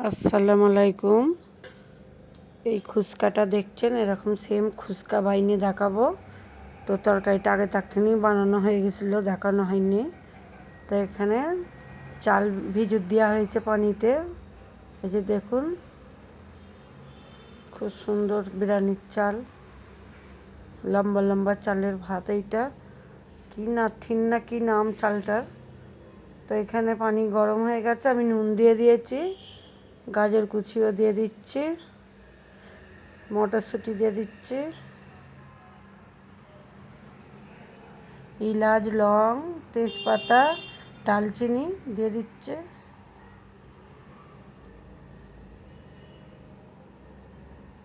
আসসালামু আলাইকুম। এই খুচকাটা দেখছেন, এরকম সেম খুচকা বাইনে দেখাবো। তো তরকারিটা আগে তার থেকেই বানানো হয়ে গেছিলো, দেখানো হয়নি। তো এখানে চাল ভিজুত দেওয়া হয়েছে পানিতে। এই যে দেখুন, খুব সুন্দর বিরিয়ানির চাল, লম্বা লম্বা চালের ভাত। এইটা কি নাথিন না কি নাম চালটার। তো এখানে পানি গরম হয়ে গেছে, আমি নুন দিয়ে দিয়েছি, গাজর কুচিও দিয়ে দিচ্ছি, মটরশুঁটি দিয়ে দিচ্ছি, এলাচ, লং, তেজপাতা, ডালচিনি দিয়ে দিচ্ছে।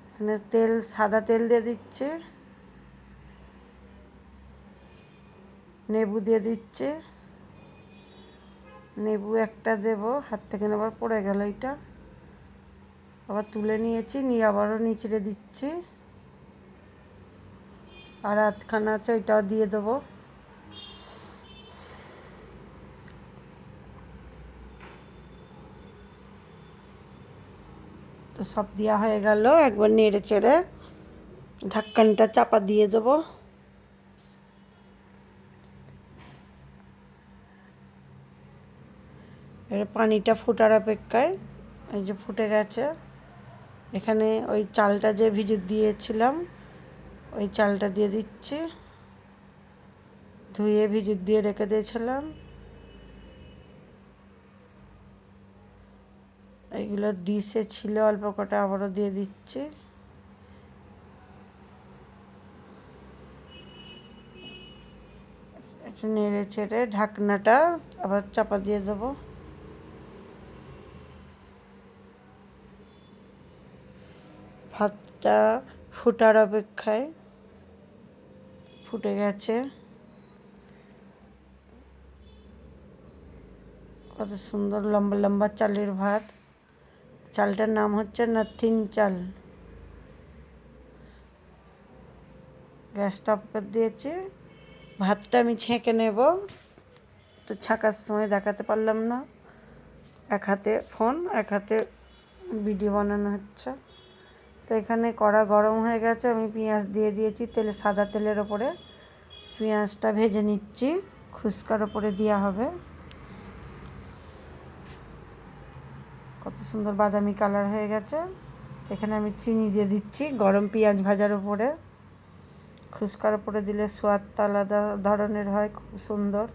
এখানে তেল, সাদা তেল দিয়ে দিচ্ছে, নেবু দিয়ে দিচ্ছে। নেবু একটা দেব, হাত থেকে আবার পড়ে গেল, এটা আবার তুলে নিয়েছি, নিয়ে আবারও নিচড়ে দিচ্ছি। আর আধখানা আছে, ওইটাও দিয়ে দেবো। তো সব দেওয়া হয়ে গেল, একবার নেড়ে চেড়ে ঢাক্কানটা চাপা দিয়ে দেবো। এর পানিটা ফোটার অপেক্ষায়। এই যে ফুটে গেছে। এখানে ওই চালটা যে ভিজিয়ে দিয়েছিলাম, ওই চালটা দিয়ে দিচ্ছি, ধুয়ে ভিজিয়ে দিয়ে রেখে দিয়েছিলাম। এইগুলো ডিশে ছিল অল্প কটা, আবারও দিয়ে দিচ্ছি। একটু নেড়ে চেড়ে ঢাকনাটা আবার চাপা দিয়ে দেবো। ভাতটা ফুটার অপেক্ষায়, ফুটে গেছে। কত সুন্দর লম্বা লম্বা চালের ভাত। চালটার নাম হচ্ছে নাথিন চাল। গ্যাসটা অফ করে দিয়েছি। ভাতটা আমি ছেঁকে নেব, তো ছাঁকার সময় দেখাতে পারলাম না। এক হাতে ফোন, এক হাতে ভিডিও বানানো হচ্ছে। তো এখানে কড়া গরম হয়ে গেছে, আমি পেঁয়াজ দিয়ে দিয়েছি তেলে, সাদা তেলের ওপরে পেঁয়াজটা ভেজে নিচ্ছি। খুচকার ওপরে দেওয়া হবে। কত সুন্দর বাদামি কালার হয়ে গেছে। এখানে আমি চিনি দিয়ে দিচ্ছি গরম পেঁয়াজ ভাজার উপরে। খুচকার উপরে দিলে সোয়াদটা আলাদা ধরনের হয়, খুব সুন্দর।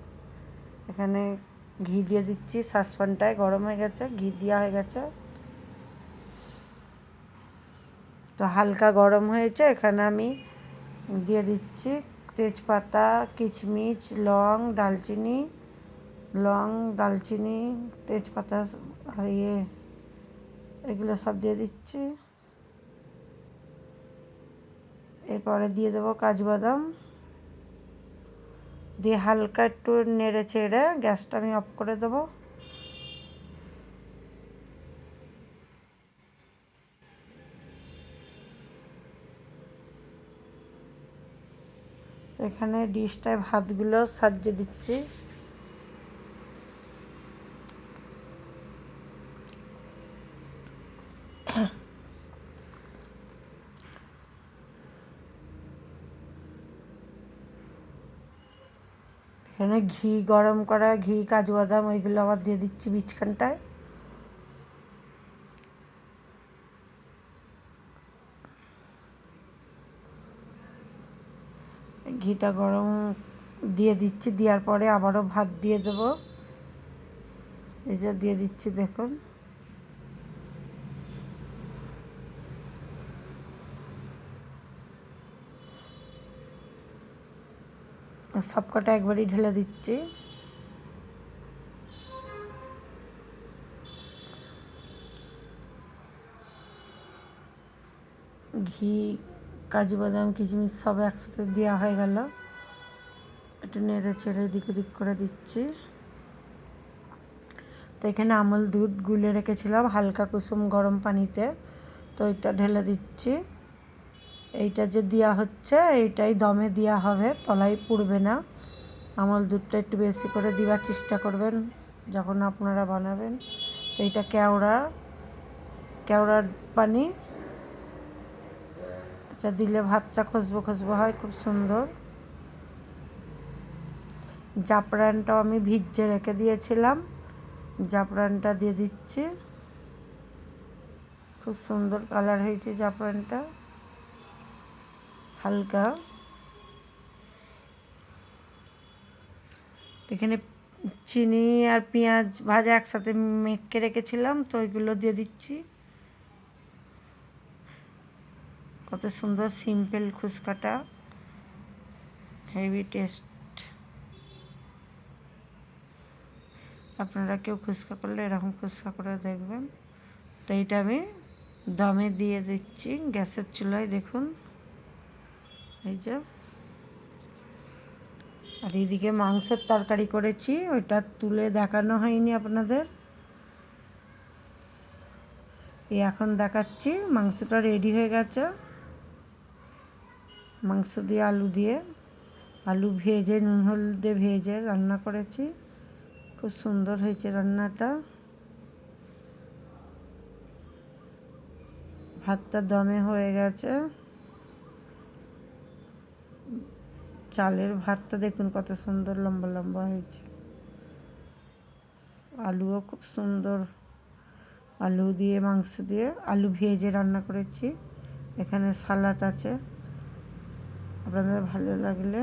এখানে ঘি দিয়ে দিচ্ছি, সসপ্যানটায় গরম হয়ে গেছে, ঘি দেওয়া হয়ে গেছে। তো হালকা গরম হয়েছে, এখানে আমি দিয়ে দিচ্ছি তেজপাতা, কিচমিচ, লং, ডালচিনি, তেজপাতা আর এগুলো সব দিয়ে দিচ্ছি। এরপরে দিয়ে দেবো কাজু বাদাম, দিয়ে হালকা একটু নেড়ে চেড়ে গ্যাসটা আমি অফ করে দেবো। তো এখানে ডিশটায় ভাতগুলো সাজিয়ে দিচ্ছি। এখানে ঘি, গরম করা ঘি, কাজু বাদাম, ওইগুলো আবার দিয়ে দিচ্ছি বিচখানটায়। ঘিটা গরম দিয়ে দিচ্ছি, দেওয়ার পরে আবারও ভাত দিয়ে দেবো। এই যে দিয়ে দিচ্ছি, দেখুন। সবকটা একবারই ঢেলে দিচ্ছি। ঘি, কাজু বাদাম, কিশমিশ সব একসাথে দেওয়া হয়ে গেল। একটু নেড়ে চেড়ে এদিক ওদিক করে দিচ্ছি। তো এখানে আমল দুধ গুলে রেখেছিলাম হালকা কুসুম গরম পানিতে, তো এটা ঢেলে দিচ্ছি। এইটা যে দেওয়া হচ্ছে, এইটাই দমে দেওয়া হবে, তলায় পুড়বে না। আমল দুধটা একটু বেশি করে দেওয়ার চেষ্টা করবেন যখন আপনারা বানাবেন। তো এইটা কেওড়া কেওড়ার পানি, এটা দিলে ভাতটা খুসবো খুসবো হয়, খুব সুন্দর। জাফরানটাও আমি ভিজিয়ে রেখে দিয়েছিলাম, জাফরানটা দিয়ে দিচ্ছি। খুব সুন্দর কালার হয়েছে জাফরানটা, হালকা। এখানে চিনি আর পেঁয়াজ ভাজা একসাথে মেখে রেখেছিলাম, তো ওইগুলো দিয়ে দিচ্ছি। কত সুন্দর সিম্পল ফুচকাটা, হেভি টেস্ট। আপনারা কেউ ফুচকা করলে এরকম ফুচকা করে দেখবেন। তো এইটা আমি দমে দিয়ে দিচ্ছি গ্যাসের চুলায়, দেখুন এই যে। আর এইদিকে মাংসের তরকারি করেছি, ওইটা তুলে দেখানো হয়নি আপনাদের, এই এখন দেখাচ্ছি। মাংসটা রেডি হয়ে গেছে, মাংস দিয়ে আলু ভেজে নুন হলদে ভেজে রান্না করেছি। খুব সুন্দর হয়েছে রান্নাটা। ভাতটা দমে হয়ে গেছে। চালের ভাতটা দেখুন কত সুন্দর লম্বা লম্বা হয়েছে। আলুও খুব সুন্দর, আলু দিয়ে মাংস দিয়ে আলু ভেজে রান্না করেছি। এখানে সালাদ আছে, আপনাদের ভালো লাগলে